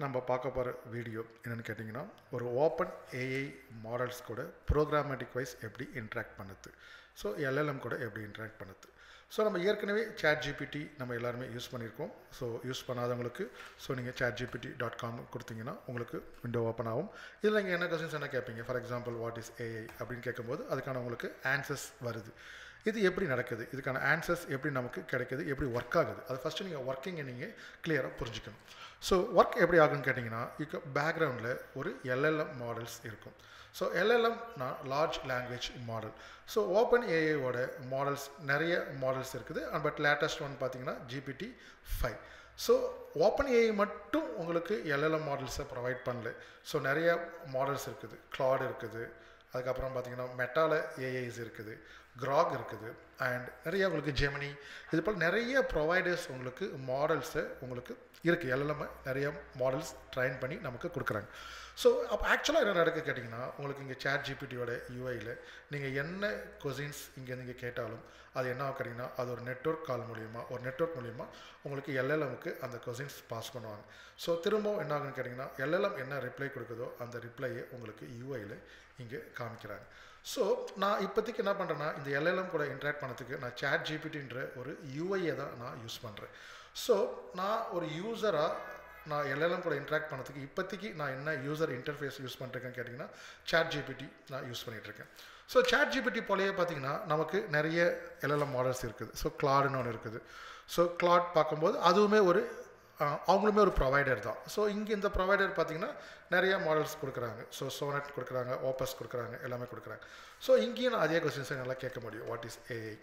நம்ம பார்க்க போகிற வீடியோ என்னென்னு கேட்டிங்கன்னா, ஒரு ஓப்பன் ஏஐ மாடல்ஸ் கூட ப்ரோக்ராமேட்டிக் வைஸ் எப்படி இன்ட்ராக்ட் பண்ணுது. ஸோ எல்எல்எம் கூட எப்படி இன்ட்ராக்ட் பண்ணுது. ஸோ நம்ம ஏற்கனவே ChatGPT நம்ம எல்லாருமே யூஸ் பண்ணியிருக்கோம். ஸோ யூஸ் பண்ணாதவங்களுக்கு நீங்கள் chatgpt.com கொடுத்தீங்கன்னா உங்களுக்கு விண்டோ ஓப்பன் ஆகும். இதில் நீங்கள் என்ன கொஸ்டின்ஸ் என்ன கேட்பீங்க. For example what is AI அப்படின்னு கேட்கும்போது அதுக்கான உங்களுக்கு ஆன்சர்ஸ் வருது. இது எப்படி நடக்குது, இதுக்கான ஆன்சர்ஸ் எப்படி நமக்கு கிடைக்குது, எப்படி ஒர்க் ஆகுது, அது ஃபஸ்ட்டு நீங்கள் ஒர்க்கிங்கை நீங்கள் கிளியராக புரிஞ்சுக்கணும். ஸோ ஒர்க் எப்படி ஆகுன்னு கேட்டிங்கன்னா, இப்போ பேக்ரவுண்டில் ஒரு எல்எல்எம் மாடல்ஸ் இருக்கும். ஸோ எல்எல்எம்னா large language model. So open ஏஐயோட மாடல்ஸ் நிறைய மாடல்ஸ் இருக்குது. பட் லேட்டஸ்ட் ஒன் பார்த்தீங்கன்னா GPT-5. ஸோ ஓப்பன் ஏஐ மட்டும் உங்களுக்கு எல்எல்எம் மாடல்ஸை ப்ரொவைட் பண்ணல. ஸோ நிறைய மாடல்ஸ் இருக்குது. கிளாட் இருக்குது, அதுக்கப்புறம் பார்த்தீங்கன்னா மெட்டால ஏஐஸ் இருக்குது, கிராக் இருக்குது, அண்ட் நிறைய உங்களுக்கு ஜெமினி, இது போல் நிறைய ப்ரொவைடர்ஸ் உங்களுக்கு மாடல்ஸை உங்களுக்கு இருக்குது. எல்எல்எம் நிறைய மாடல்ஸ் ட்ரைன் பண்ணி நமக்கு கொடுக்குறாங்க. ஸோ அப்போ ஆக்சுவலாக என்ன நடக்க கேட்டிங்கன்னா, உங்களுக்கு இங்கே ChatGPTயோட யூஐயில் நீங்கள் என்ன கொஸ்டின்ஸ் இங்கே நீங்கள் கேட்டாலும் அது என்ன கேட்டிங்கன்னா, அது ஒரு நெட்வொர்க் கால் மூலிமா, ஒரு நெட்வொர்க் மூலிமா உங்களுக்கு எல்எல்எம்க்கு அந்த கொஸ்டின்ஸ் பாஸ் பண்ணுவாங்க. ஸோ திரும்பவும் என்ன ஆகுன்னு கேட்டிங்கன்னா, எல்எல்எம் என்ன ரிப்ளை கொடுக்குதோ அந்த ரிப்ளையை உங்களுக்கு யூஐயில் இங்கே காமிக்கிறாங்க. ஸோ நான் இப்போதைக்கு என்ன பண்ணுறேன்னா, இந்த எல்எல்எம் கூட இன்ட்ராக்ட் பண்ணதுக்கு நான் ChatGPTன்ற ஒரு யூஐயை தான் நான் யூஸ் பண்ணுறேன். ஸோ நான் ஒரு யூஸராக நான் எல்எல்எம் கூட இன்ட்ராக்ட் பண்ணதுக்கு இப்போதைக்கு நான் என்ன யூசர் இன்டர்ஃபேஸ் யூஸ் பண்ணுறேன்னு கேட்டிங்கன்னா, ChatGPT நான் யூஸ் பண்ணிகிட்ருக்கேன். ஸோ ChatGPT போலயே பார்த்தீங்கன்னா நமக்கு நிறைய எல்எல்எம் மாடல்ஸ் இருக்குது. ஸோ கிளாடுன்னு ஒன்று இருக்குது. ஸோ கிளாட் பார்க்கும்போது அதுவுமே ஒரு அவங்களுமே ஒரு ப்ரொவைடர் தான். ஸோ இங்கே இந்த ப்ரொவைடர் பார்த்திங்கன்னா நிறைய மாடல்ஸ் கொடுக்குறாங்க. ஸோ சோனட் கொடுக்குறாங்க, ஓப்பஸ் கொடுக்குறாங்க, எல்லாமே கொடுக்குறாங்க. ஸோ இங்கேயும் நான் அதே கொஸ்டின்ஸை நல்லா கேட்க முடியும். வாட் இஸ் ஏஐ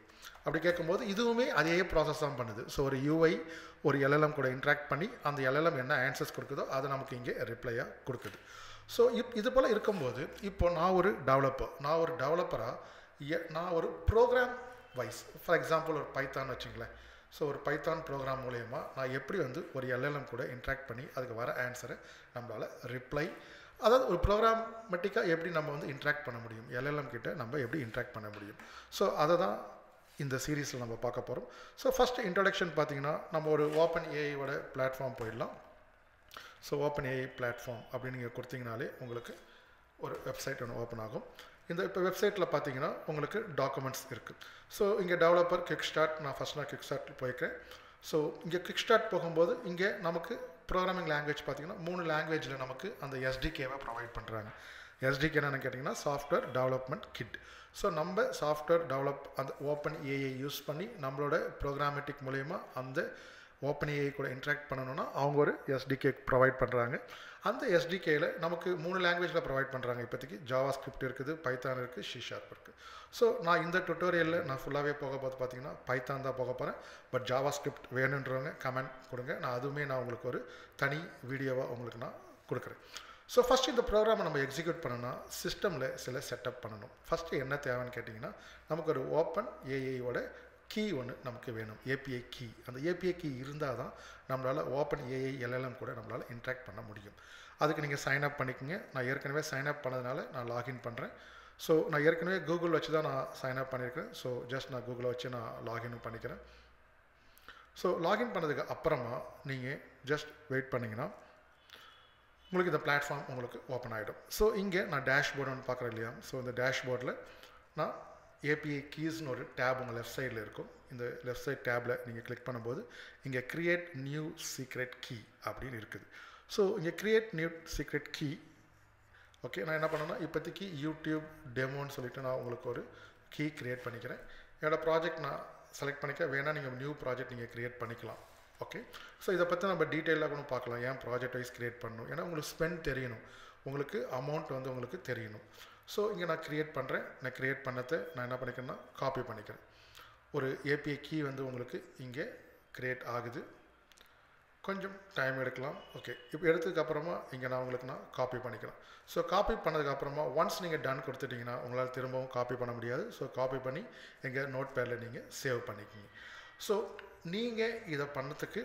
அப்படி கேட்கும்போது இதுவுமே அதே ப்ராசஸ் தான் பண்ணுது. ஸோ ஒரு யூஐ ஒரு எல்எல்எம் கூட இன்ட்ராக்ட் பண்ணி அந்த எல்எல்எம் என்ன ஆன்சர்ஸ் கொடுக்குதோ அதை நமக்கு இங்கே ரிப்ளையாக கொடுக்குது. ஸோ இது போல் இருக்கும்போது இப்போ நான் ஒரு டெவலப்பராக நான் ஒரு ப்ரோக்ராம் வைஸ், ஃபார் எக்ஸாம்பிள் ஒரு பைத்தான் வச்சுங்களேன். ஸோ ஒரு பைத்தான் ப்ரோக்ராம் மூலயமா நான் எப்படி ஒரு எல்எல்எம் கூட இன்ட்ராக்ட் பண்ணி அதுக்கு வர ஆன்சரை நம்மளால் ரிப்ளை, அதாவது ஒரு ப்ரோக்ராமேட்டிக்காக எப்படி நம்ம இன்ட்ராக்ட் பண்ண முடியும், எல்எல்எம் கிட்ட நம்ம எப்படி இன்ட்ராக்ட் பண்ண முடியும். ஸோ அதை தான் இந்த சீரீஸில் நம்ம பார்க்க போகிறோம். ஸோ ஃபஸ்ட்டு இன்ட்ரடக்ஷன் பார்த்திங்கன்னா, நம்ம ஒரு ஓப்பன் ஏஐயோட பிளாட்ஃபார்ம் போயிடலாம். ஸோ ஓப்பன் ஏஐ பிளாட்ஃபார்ம் அப்படின்னு நீங்கள் கொடுத்தீங்கனாலே உங்களுக்கு ஒரு வெப்சைட் ஒன்று ஓப்பன் ஆகும். இப்போ வெப்சைட்டில் பார்த்தீங்கன்னா உங்களுக்கு டாக்குமெண்ட்ஸ் இருக்குது. ஸோ இங்கே டெவலப்பர் கிக் ஸ்டார்ட், நான் கிக் ஸ்டார்ட் போயிருக்கேன். ஸோ இங்கே கிக் ஸ்டார்ட் போகும்போது இங்கே நமக்கு ப்ரோக்ராமிங் லாங்குவேஜ் பார்த்தீங்கன்னா 3 லாங்குவேஜில் நமக்கு அந்த எஸ்டிகேவை ப்ரொவைட் பண்ணுறாங்க. எஸ்டிகே என்னென்னு கேட்டிங்கன்னா சாஃப்ட்வேர் டெவலப்மெண்ட் கிட். ஸோ நம்ம சாஃப்ட்வேர் அந்த ஓப்பன் ஏஐ யூஸ் பண்ணி நம்மளோட ப்ரோக்ராமேட்டிக் மூலயமா அந்த ஓப்பன் ஏஐ கூட இன்ட்ராக்ட் பண்ணணும்னா அவங்க ஒரு எஸ்டிகே ப்ரொவைட் பண்ணுறாங்க. அந்த எஸ்டிகேயில் நமக்கு 3 லாங்குவேஜில் ப்ரொவைட் பண்ணுறாங்க. இப்போதைக்கு ஜாவா ஸ்கிரிப்ட் இருக்குது, பைத்தான் இருக்குது, C# இருக்குது. ஸோ நான் இந்த டுட்டோரியலில் நான் ஃபுல்லாகவே போகும்போது பார்த்தீங்கன்னா பைத்தான் தான் போக போகிறேன். பட் ஜாவா ஸ்கிரிப்ட் வேணுன்றவங்க கமெண்ட் கொடுங்க, நான் உங்களுக்கு ஒரு தனி வீடியோவாக உங்களுக்கு நான் கொடுக்குறேன். ஸோ ஃபஸ்ட்டு இந்த ப்ரோக்ராமை நம்ம எக்ஸிக்யூட் பண்ணணும்னா சிஸ்டமில் சில செட்டப் பண்ணணும். ஃபஸ்ட்டு என்ன தேவைன்னு கேட்டிங்கன்னா, நமக்கு ஒரு ஓப்பன் ஏஐயோட கீ ஒன்று நமக்கு வேணும், ஏபிஐ கீ. அந்த ஏபிஐ கீ இருந்தால் தான் நம்மளால் ஓப்பன் ஏஐ எல்எல்எம் கூட நம்மளால் இன்ட்ராக்ட் பண்ண முடியும். அதுக்கு நீங்கள் சைன்அப் பண்ணிக்கோங்க. நான் ஏற்கனவே சைன்அப் பண்ணதுனால நான் லாகின் பண்ணுறேன். ஸோ நான் ஏற்கனவே கூகுள் வச்சு தான் நான் சைன்அப் பண்ணியிருக்கேன். ஸோ ஜஸ்ட் நான் கூகுளை வச்சு நான் லாகின் பண்ணிக்கிறேன். ஸோ லாகின் பண்ணதுக்கு அப்புறமா நீங்கள் ஜஸ்ட் வெயிட் பண்ணிங்கன்னா உங்களுக்கு இந்த பிளாட்ஃபார்ம் உங்களுக்கு ஓப்பன் ஆகிடும். ஸோ இங்கே நான் டேஷ்போர்டு ஒன்று பார்க்குறேன் இல்லையா. ஸோ இந்த டேஷ்போர்டில் நான் ஏபிஐ கீஸ்னு ஒரு டேப் உங்கள் லெஃப்ட் சைடில் இருக்கும். இந்த லெஃப்ட் சைட் டேப்பில் நீங்கள் கிளிக் பண்ணும்போது இங்கே கிரியேட் நியூ சீக்ரெட் கீ அப்படின்னு இருக்குது. ஸோ இங்கே create new secret key. Okay, நான் என்ன பண்ணேன்னா இப்போதைக்கு யூடியூப் டெமோன்னு சொல்லிட்டு நான் உங்களுக்கு ஒரு கீ க்ரியேட் பண்ணிக்கிறேன். என்னோடய ப்ராஜெக்ட் நான் செலக்ட் பண்ணிக்க, வேணால் நீங்கள் நியூ ப்ராஜெக்ட் நீங்கள் க்ரியேட் பண்ணிக்கலாம். ஓகே, ஸோ இதை பற்றி நம்ம டீட்டெயிலாக கூட பார்க்கலாம். ஏன் ப்ராஜெக்ட் வைஸ் க்ரியேட் பண்ணணும், ஏன்னா உங்களுக்கு ஸ்பெண்ட் தெரியணும், உங்களுக்கு அமௌண்ட் உங்களுக்கு தெரியணும். ஸோ இங்கே நான் க்ரியேட் பண்ணுறேன். நான் க்ரியேட் பண்ணதை நான் என்ன பண்ணிக்கிறேன்னா காப்பி பண்ணிக்கிறேன். ஒரு ஏபிஐ கீ உங்களுக்கு இங்கே க்ரியேட் ஆகுது. கொஞ்சம் டைம் எடுக்கலாம். ஓகே, இப்போ எடுத்ததுக்கப்புறமா இங்கே நான் காப்பி பண்ணிக்கிறேன். ஸோ காப்பி பண்ணதுக்கப்புறமா ஒன்ஸ் நீங்கள் டன் கொடுத்துட்டிங்கன்னா உங்களால் திரும்பவும் காப்பி பண்ண முடியாது. ஸோ காப்பி பண்ணி எங்கள் நோட் பேடில் நீங்கள் சேவ் பண்ணிக்கிங்க. ஸோ நீங்கள் இதை பண்ணதுக்கு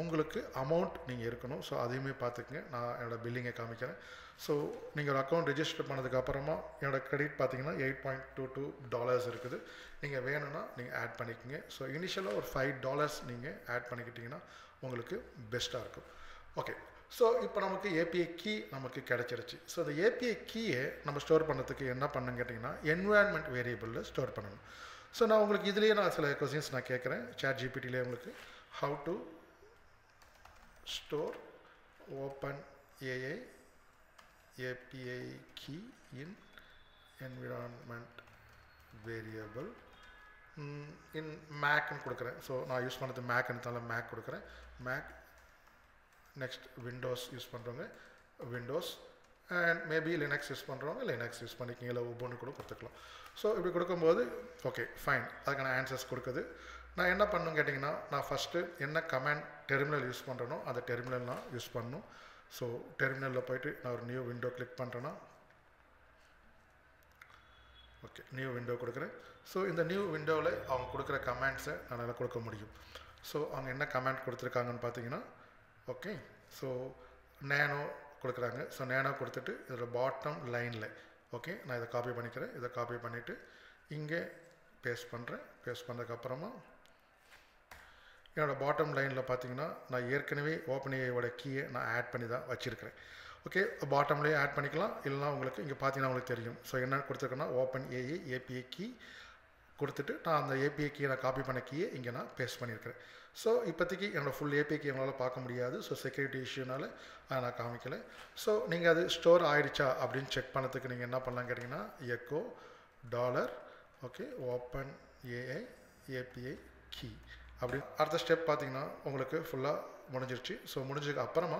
உங்களுக்கு அமௌண்ட் நீங்கள் இருக்கணும். ஸோ அதையுமே பார்த்துக்குங்க. நான் என்னோடய பில்லிங்கை காமிக்கிறேன். ஸோ நீங்கள் ஒரு அக்கௌண்ட் ரெஜிஸ்டர் பண்ணதுக்கப்புறமா என்னோடய கிரெடிட் பார்த்தீங்கன்னா $8.22 இருக்குது. நீங்கள் வேணும்னா நீங்கள் ஆட் பண்ணிக்கோங்க. ஸோ இனிஷியலாக ஒரு $5 நீங்கள் ஆட் பண்ணிக்கிட்டிங்கன்னா உங்களுக்கு பெஸ்ட்டாக இருக்கும். ஓகே, ஸோ இப்போ நமக்கு ஏபிஐ கீ நமக்கு கிடச்சிருச்சு. ஸோ இந்த ஏபிஐ கீயை நம்ம ஸ்டோர் பண்ணுறதுக்கு என்ன பண்ணணும்னு கேட்டிங்கன்னா என்வாயர்மெண்ட் வேரியபிளில் ஸ்டோர் பண்ணணும். ஸோ நான் உங்களுக்கு இதுலேயே நான் சில கொஸ்டின்ஸ் நான் கேட்குறேன் சாட் ஜிபிடிலே உங்களுக்கு how to store open AI API key in environment variable in மேக்னு கொடுக்குறேன். ஸோ நான் யூஸ் பண்ணது மேக்ன்றதால மேக் கொடுக்குறேன். மேக் நெக்ஸ்ட் விண்டோஸ் யூஸ் பண்ணுறவங்க Windows and maybe Linux use பண்ணுறவங்க லினக்ஸ் யூஸ் பண்ணிக்கிங்க, இல்லை ஒவ்வொன்று கூட கொடுத்துக்கலாம். ஸோ இப்படி கொடுக்கும்போது ஓகே ஃபைன் அதுக்கான ஆன்சர்ஸ் கொடுக்குது. நான் என்ன பண்ணணும்னு கேட்டிங்கன்னா நான் ஃபஸ்ட்டு என்ன கமாண்ட் டெர்மினல் யூஸ் பண்ணுறேனோ அந்த டெர்மினல் நான் யூஸ் பண்ணணும். ஸோ டெர்மினலில் போய்ட்டு நான் ஒரு நியூ விண்டோ கிளிக் பண்ணுறேன்னா ஓகே நியூ விண்டோ கொடுக்குறேன். ஸோ இந்த நியூ விண்டோவில் அவங்க கொடுக்குற கமாண்ட்ஸை என்னால் கொடுக்க முடியும். ஸோ அவங்க என்ன கமாண்ட் கொடுத்துருக்காங்கன்னு பார்த்தீங்கன்னா ஓகே ஸோ நேனோ கொடுக்குறாங்க. ஸோ நேனோ கொடுத்துட்டு இதில் பாட்டம் லைனில் ஓகே நான் இதை காப்பி பண்ணிக்கிறேன். இதை காப்பி பண்ணிவிட்டு இங்கே பேஸ்ட் பண்ணுறேன். பேஸ்ட் பண்ணதுக்கப்புறமா என்னோடய பாட்டம் லைனில் பார்த்தீங்கன்னா நான் ஏற்கனவே ஓப்பன்ஏஐயோட கீயை நான் ஆட் பண்ணி தான் வச்சுருக்கிறேன். ஓகே பாட்டம்லேயே ஆட் பண்ணிக்கலாம், இல்லைனா உங்களுக்கு இங்கே பார்த்தீங்கன்னா உங்களுக்கு தெரியும். ஸோ என்ன கொடுத்துருக்கேன்னா ஓப்பன் ஏஐ ஏபிஐ கீ கொடுத்துட்டு நான் அந்த ஏபிஐ கீயை நான் காப்பி பண்ண கீயை இங்கே நான் பேஸ்ட் பண்ணியிருக்கிறேன். ஸோ இப்போதைக்கு என்னோடய ஃபுல் ஏபிஐ கீ எங்களால் பார்க்க முடியாது. ஸோ செக்யூரிட்டி இஷ்யூனால அதை நான் காமிக்கலை. ஸோ நீங்கள் அது ஸ்டோர் ஆகிடுச்சா அப்படின்னு செக் பண்ணதுக்கு நீங்கள் என்ன பண்ணலாம் கேட்டிங்கன்னா echo dollar okay open AI API key அப்படி அடுத்த ஸ்டெப் பார்த்தீங்கன்னா உங்களுக்கு ஃபுல்லாக முடிஞ்சிருச்சு. ஸோ முடிஞ்சதுக்கு அப்புறமா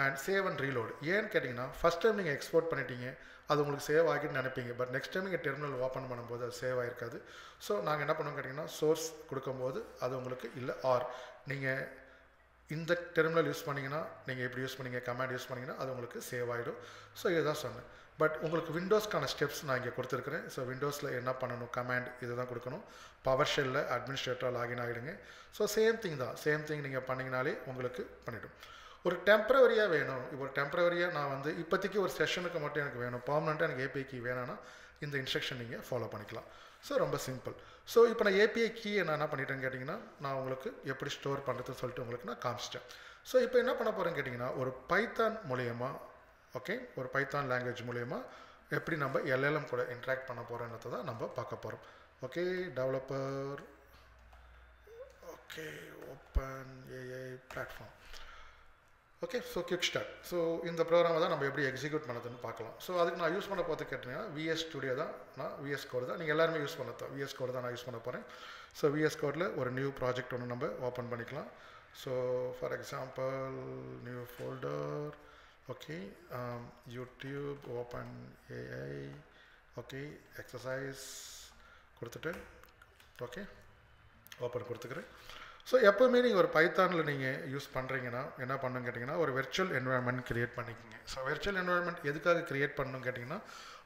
அண்ட் சேவ் அண்ட் ரீலோடு. ஏன்னு கேட்டிங்கன்னா ஃபஸ்ட் டைம் நீங்கள் எக்ஸ்போர்ட் பண்ணிட்டீங்க அது உங்களுக்கு சேவ் ஆகிட்டு நினைப்பீங்க. பட் நெக்ஸ்ட் டைம் நீங்கள் டெர்மினல் ஓப்பன் பண்ணும்போது அது சேவ் ஆகிருக்காது. ஸோ நாங்கள் என்ன பண்ணுவோம் கேட்டிங்கன்னா சோர்ஸ் கொடுக்கும்போது அது உங்களுக்கு இல்லை ஆர் நீங்கள் இந்த டெர்மினல் யூஸ் பண்ணிங்கன்னா நீங்கள் எப்படி யூஸ் பண்ணிங்க கமாண்ட் யூஸ் பண்ணிங்கன்னா அது உங்களுக்கு சேவ் ஆகிடும். ஸோ இதுதான் சொன்னேன். பட் உங்களுக்கு விண்டோஸ்க்கான ஸ்டெப்ஸ் நான் இங்கே கொடுத்துருக்குறேன். ஸோ விண்டோஸில் என்ன பண்ணணும் கமாண்ட் இது தான் கொடுக்கணும். பவர் ஷெல்லில் அட்மினிஸ்ட்ரேட்டராக லாகின் ஆகிடுங்க. ஸோ சேம் திங் தான். சேம் திங் நீங்கள் பண்ணிங்கனாலே உங்களுக்கு பண்ணிவிடும். ஒரு டெம்பரவரியாக வேணும். இப்போ ஒரு டெம்பரவரியாக நான் வந்து இப்போதைக்கு ஒரு செஷனுக்கு மட்டும் எனக்கு வேணும், பர்மனெண்ட்டாக எனக்கு ஏபிஐ கீ வேணும்னா இந்த இன்ஸ்ட்ரக்ஷன் நீங்கள் ஃபாலோ பண்ணிக்கலாம். ஸோ ரொம்ப சிம்பிள். ஸோ இப்போ நான் ஏபிஐ கீயை நான் என்ன பண்ணிட்டேன்னு கேட்டிங்கன்னா நான் உங்களுக்கு எப்படி ஸ்டோர் பண்ணுறதுன்னு சொல்லிட்டு உங்களுக்கு நான் காமிச்சிட்டேன். ஸோ இப்போ என்ன பண்ண போகிறேன்னு கேட்டிங்கன்னா ஒரு பைத்தான் மூலயமா ஓகே ஒரு பைத்தான் லாங்குவேஜ் மூலயமா எப்படி நம்ம எல்எல்எம் கூட இன்ட்ராக்ட் பண்ண போகிறோன்றதை தான் நம்ம பார்க்க போகிறோம். Okay developer okay open AI platform okay. So quick start. So இந்த ப்ரோக்ராமை தான் நம்ம எப்படி எக்ஸிக்யூட் பண்ணதுன்னு பார்க்கலாம். ஸோ அதுக்கு நான் யூஸ் பண்ண போகிறது கேட்டிங்கன்னா விஎஸ் ஸ்டுடியோ தான். நான் விஎஸ் கோடு தான் நீங்கள் எல்லாருமே யூஸ் பண்ணதான் விஎஸ் கோடு தான் நான் யூஸ் பண்ண போகிறேன். ஸோ விஎஸ் கோடில் ஒரு நியூ ப்ராஜெக்ட் ஒன்று நம்ம ஓப்பன் பண்ணிக்கலாம். So for example new folder okay YouTube open AI okay exercise கொடுத்துட்டு ஓகே ஓப்பன் கொடுத்துக்கிறேன். ஸோ எப்போவுமே நீங்கள் ஒரு பைத்தானில் நீங்கள் யூஸ் பண்ணுறீங்கன்னா என்ன பண்ணணும்னு கேட்டிங்கன்னா ஒரு வெர்ச்சுவல் என்வரான்மெண்ட் க்ரியேட் பண்ணிக்கோங்க. ஸோ வெர்ச்சுவல் என்வரான்மெண்ட் எதுக்காக க்ரியேட் பண்ணணும்னு கேட்டிங்கன்னா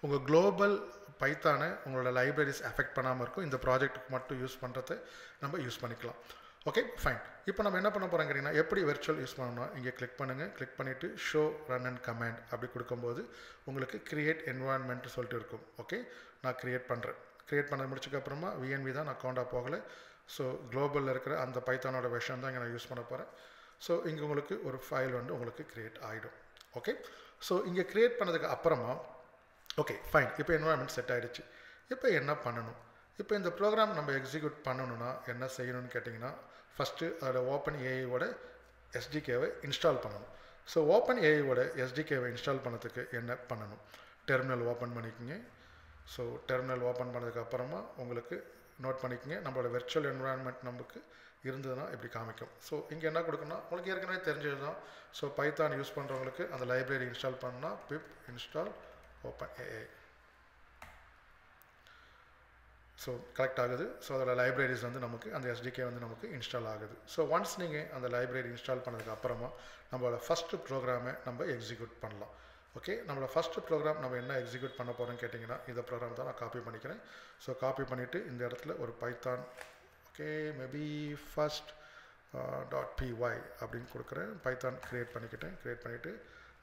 உங்கள் குளோபல் பைத்தானை உங்களோட லைப்ரரிஸ் அஃபெக்ட் பண்ணாமல் இருக்கும். இந்த ப்ராஜெக்ட்டுக்கு மட்டும் யூஸ் பண்ணுறதை நம்ம யூஸ் பண்ணிக்கலாம். Okay fine. இப்போ நம்ம என்ன பண்ண போகிறோம் கேட்டிங்கன்னா எப்படி வெர்ச்சுவல் யூஸ் பண்ணணும்னா இங்கே கிளிக் பண்ணுங்கள். கிளிக் பண்ணிவிட்டு ஷோ ரன் அண்ட் கமாண்ட் அப்படி கொடுக்கும்போது உங்களுக்கு க்ரியேட் என்வரான்மெண்ட் சொல்லிட்டு இருக்கும். ஓகே நான் க்ரியேட் பண்ணுறேன். க்ரியேட் பண்ண முடிச்சதுக்கப்புறமா விஎன்வி தான் நான் கவுண்டாக போகலை. ஸோ குளோபலில் இருக்கிற அந்த பைத்தானோட வெர்ஷன் தான் இங்கே நான் யூஸ் பண்ண போகிறேன். ஸோ இங்கே உங்களுக்கு ஒரு ஃபைல் வந்து உங்களுக்கு க்ரியேட் ஆகிடும். ஓகே ஸோ இங்கே க்ரியேட் பண்ணதுக்கு அப்புறமா ஓகே ஃபைன். இப்போ என்வரான்மெண்ட் செட் ஆகிடுச்சு. இப்போ என்ன பண்ணணும்? இப்போ இந்த ப்ரோக்ராம் நம்ம எக்ஸிக்யூட் பண்ணணும்னா என்ன செய்யணும்னு கேட்டிங்கன்னா ஃபஸ்ட்டு அதோட ஓப்பன் ஏஐயோட எஸ்டிகேவை இன்ஸ்டால் பண்ணணும். ஸோ ஓப்பன் ஏஐயோட எஸ்டிகேவை இன்ஸ்டால் பண்ணதுக்கு என்ன பண்ணணும்? டெர்மினல் ஓப்பன் பண்ணிக்கோங்க. ஸோ டெர்மினல் ஓப்பன் பண்ணதுக்கப்புறமா உங்களுக்கு நோட் பண்ணிக்கோங்க நம்மளோட வெர்ச்சுவல் என்வரான்மெண்ட் நமக்கு இருந்ததுன்னா இப்படி காமிக்கும். ஸோ இங்கே என்ன கொடுக்கணும்னா உங்களுக்கு ஏற்கனவே தெரிஞ்சது தான். ஸோ பைத்தான் யூஸ் பண்ணுறவங்களுக்கு அந்த லைப்ரரி இன்ஸ்டால் பண்ணால் pip install open AI so collect ஆகுது. ஸோ அதோட லைப்ரரிஸ் வந்து நமக்கு அந்த எஸ்டிகே வந்து நமக்கு இன்ஸ்டால் ஆகுது. ஸோ ஒன்ஸ் நீங்கள் அந்த லைப்ரரி இன்ஸ்டால் பண்ணதுக்கு அப்புறமா நம்மளோட ஃபஸ்ட்டு ப்ரோக்ராமை நம்ம எக்ஸிக்யூட் பண்ணலாம். ஓகே நம்மளோட ஃபஸ்ட்டு ப்ரோக்ராம் நம்ம என்ன எக்ஸிக்யூட் பண்ண போகிறோன்னு கேட்டிங்கன்னா இந்த ப்ரோக்ராம் தான் நான் காப்பி பண்ணிக்கிறேன். ஸோ காப்பி பண்ணிவிட்டு இந்த இடத்துல ஒரு Python okay maybe first .py அப்படின்னு கொடுக்குறேன். பைத்தான் க்ரியேட் பண்ணிவிட்டு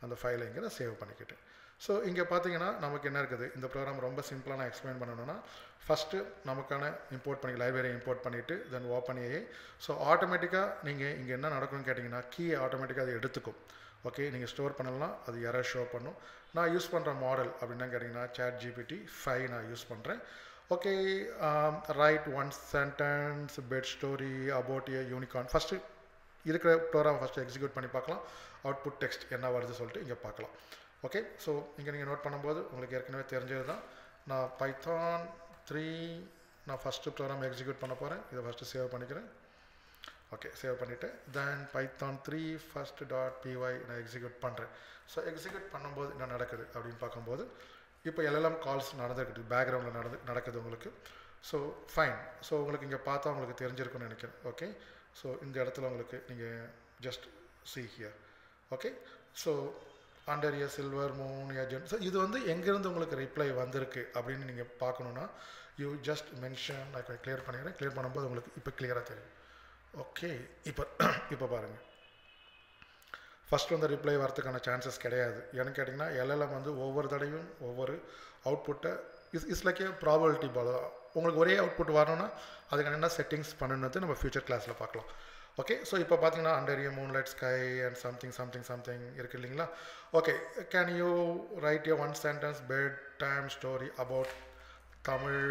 அந்த ஃபைலை இங்கே நான் சேவ் பண்ணிக்கிட்டேன். ஸோ இங்கே பார்த்தீங்கன்னா நமக்கு என்ன இருக்குது இந்த ப்ரோக்ராம் ரொம்ப சிம்பிளாக நான் எக்ஸ்பிளைன் பண்ணணும்னா ஃபஸ்ட்டு நமக்கான இம்போர்ட் பண்ணி லைப்ரரி இம்போர்ட் பண்ணிவிட்டு தென் ஓப்பன் ஏஐ. ஸோ ஆட்டோமேட்டிக்காக நீங்கள் இங்கே என்ன நடக்கும்னு கேட்டிங்கன்னா கீயை ஆட்டோமேட்டிக்காக அது எடுத்துக்கும். ஓகே, நீங்கள் ஸ்டோர் பண்ணலாம், அது எரர் ஷோ பண்ணும். நான் யூஸ் பண்ணுற மாடல் அப்படின்னா கேட்டிங்கன்னா ChatGPT 5 நான் யூஸ் பண்ணுறேன். Okay, write one sentence bed story about a unicorn. First இருக்கிற ப்ரோக்ராம் ஃபஸ்ட்டு எக்ஸிக்யூட் பண்ணி பார்க்கலாம். அவுட்புட் டெக்ஸ்ட் என்ன வருது சொல்லிட்டு இங்கே பார்க்கலாம். ஓகே, ஸோ இங்கே நீங்கள் நோட் பண்ணும்போது உங்களுக்கு ஏற்கனவே தெரிஞ்சது தான். நான் Python 3 நான் ஃபஸ்ட்டு ப்ரோக்ராம் எக்ஸிக்யூட் பண்ண போகிறேன். இதை ஃபஸ்ட்டு சேவ் பண்ணிக்கிறேன். ஓகே, சேவ் பண்ணிவிட்டு தென் Python 3 first.py நான் எக்ஸிக்யூட் பண்ணுறேன். ஸோ எக்ஸிக்யூட் பண்ணும்போது என்ன நடக்குது அப்படின்னு பார்க்கும்போது இப்போ LLM கால்ஸ் நடந்துருக்குது, பேக்ரவுண்டில் நடக்குது உங்களுக்கு. So fine. ஸோ உங்களுக்கு இங்கே பார்த்தா உங்களுக்கு தெரிஞ்சிருக்குன்னு நினைக்கிறேன். ஓகே, ஸோ இந்த இடத்துல உங்களுக்கு நீங்கள் just see here. Okay, so under A silver Moon agent. So இது வந்து எங்கேருந்து உங்களுக்கு ரிப்ளை வந்திருக்கு அப்படின்னு நீங்கள் பார்க்கணுன்னா யூ ஜஸ்ட் மென்ஷன். நான் கிளியர் பண்ணிக்கிறேன். கிளியர் பண்ணும்போது உங்களுக்கு இப்போ கிளியராக தெரியும். ஓகே, இப்போ பாருங்கள், ஃபஸ்ட் வந்து ரிப்ளை வரதுக்கான சான்சஸ் கிடையாது. ஏன்னு கேட்டிங்கன்னா LLM வந்து ஒவ்வொரு தடையும் ஒவ்வொரு அவுட்புட்டை இஸ் லைக் ஏ ப்ராபபிலிட்டி போல. உங்களுக்கு ஒரே அவுட்புட் வரணும்னா அதுக்கான என்ன செட்டிங்ஸ் பண்ணணுன்னு நம்ம ஃபியூச்சர் கிளாஸில் பார்க்கலாம். ஓகே, ஸோ இப்போ பார்த்தீங்கன்னா under a moonlight sky and something இருக்குது இல்லைங்களா. Okay, can you write a one sentence bed time story about Tamil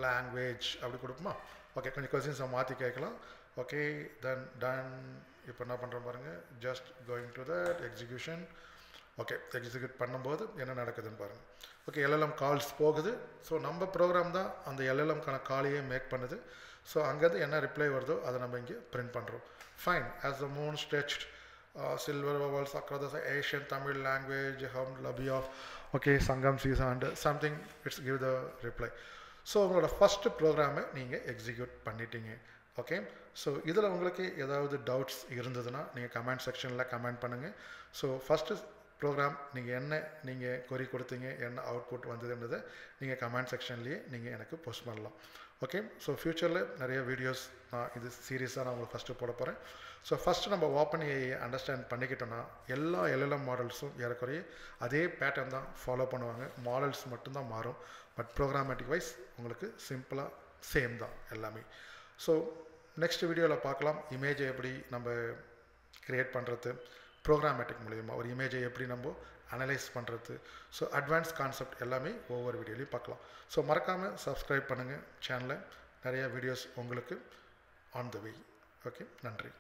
language அப்படி கொடுப்போமா. ஓகே, கொஞ்சம் கொஸ்டின்ஸை மாற்றி கேட்கலாம். Okay, then done. இப்போ என்ன பண்ணுறோம் பாருங்கள், just going to that execution. Okay, execute பண்ணும்போது என்ன நடக்குதுன்னு பாருங்கள். ஓகே, LLM கால்ஸ் போகுது. ஸோ நம்ம ப்ரோக்ராம் தான் அந்த LLMக்கான காலையே மேக் பண்ணுது. ஸோ அங்கேருந்து என்ன ரிப்ளை வருதோ அதை நம்ம இங்கே பிரிண்ட் பண்ணுறோம். Fine. As the moon stretched silver ovals across the Asian Tamil language hum lullaby of okay Sangam season and something it's give the reply. So உங்களோட ஃபஸ்ட்டு ப்ரோக்ராமை நீங்கள் எக்ஸிக்யூட் பண்ணிட்டீங்க. ஓகே, ஸோ இதில் உங்களுக்கு ஏதாவது டவுட்ஸ் இருந்ததுன்னா நீங்கள் கமெண்ட் செக்ஷனில் கமெண்ட் பண்ணுங்கள். ஸோ ஃபஸ்ட்டு ப்ரோக்ராம் நீங்கள் கொரி கொடுத்தீங்க, என்ன அவுட்புட் வந்ததுன்றதை நீங்கள் கமெண்ட் செக்ஷன்லேயே நீங்கள் எனக்கு போஸ்ட் பண்ணலாம். ஓகே, ஸோ ஃப்யூச்சரில் நிறைய வீடியோஸ் நான் இது சீரியஸாக நான் உங்களுக்கு ஃபஸ்ட்டு போட போகிறேன். ஸோ ஃபஸ்ட்டு நம்ம OpenAI அண்டர்ஸ்டாண்ட் பண்ணிக்கிட்டோன்னா எல்லா LLM மாடல்ஸும் ஏறக்குறைய அதே பேட்டர்ன் தான் ஃபாலோ பண்ணுவாங்க. மாடல்ஸ் மட்டும்தான் மாறும், பட் ப்ரோக்ராமேட்டிக் வைஸ் உங்களுக்கு சிம்பிளாக சேம் தான் எல்லாமே. ஸோ நெக்ஸ்ட் வீடியோவில் பார்க்கலாம் இமேஜை எப்படி நம்ம க்ரியேட் பண்ணுறது, ப்ரோக்ராமேட்டிக் மூலிமா ஒரு இமேஜை எப்படி நம்ம அனலைஸ் பண்ணுறது. ஸோ அட்வான்ஸ் கான்செப்ட் எல்லாமே ஒவ்வொரு வீடியோலையும் பார்க்கலாம். ஸோ மறக்காமல் சப்ஸ்கிரைப் பண்ணுங்கள் சேனலை. நிறைய வீடியோஸ் உங்களுக்கு ஆன் த வே. ஓகே, நன்றி.